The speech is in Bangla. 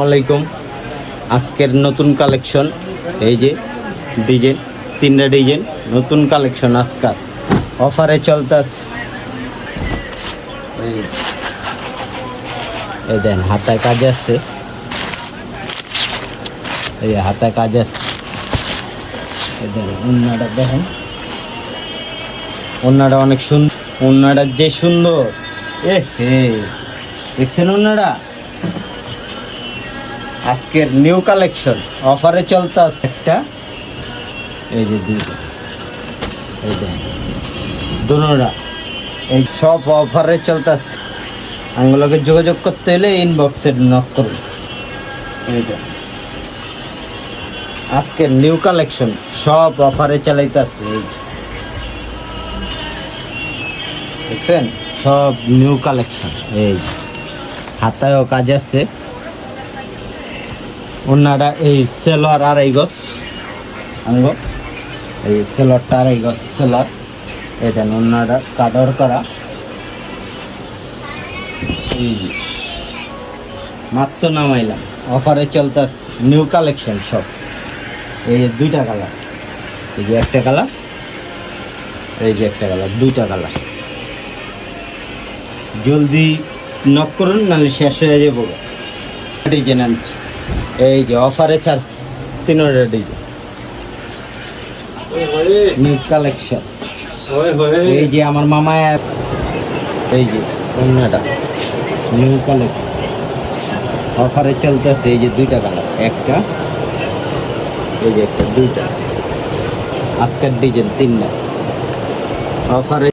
আসসালামু আলাইকুম। আজকের নতুন কালেকশন এই যে ডিজাইন, তিনটা ডিজাইন নতুন কালেকশন আজকাল অফারে চলতেছে। এই দেন হাতায় কাজ আছে, এই হাতায় কাজ আছে। এই দেন ওন্নাটা দেখেন, ওন্নাটা অনেক সুন্দর, ওন্নাটা যে সুন্দর। এ হে দেখছেন ওন্নাটা? আজকের নিউ কালেকশন অফারে চলতে আছে একটা। এই যে দুইটা, এই যে দুনোটা, এই সব অফারে চলতে আছে। আঙ্গুলোকে যোগাযোগ করতে হলে ইনবক্সে নক করুন। এইটা আজকের নিউ কালেকশন সব অফারে চালাইতে আছে। এই যে দেখছেন, সব নিউ কালেকশন। এই যে হাতায়ও কাজ আছে। ওনারা এই সেলার আড়াই গজ আনব, এই সেলারটা আড়াই গজ সেলার। এটা ওনারা কাটার করা। এই যে মাত্র নামাইলাম, অফারে চলতে নিউ কালেকশন সব। এই যে দুইটা কালার, এই যে একটা কালার, এই যে একটা কালার, দুইটা কালার। জলদি নক করুন, নাহলে শেষ হয়ে যাবো। ডিজাইন আনছি, এই যে অফারে চার্জ তিনটা ডিজাইন নিউ কালেকশন। এই যে আমার মামা, এই যে অন্যটা নিউ কালেকশন অফারে চলতেছে। এই যে দুইটা কালার, একটা, এই যে একটা, দুইটা। আজকের ডিজাইন তিনটা অফারে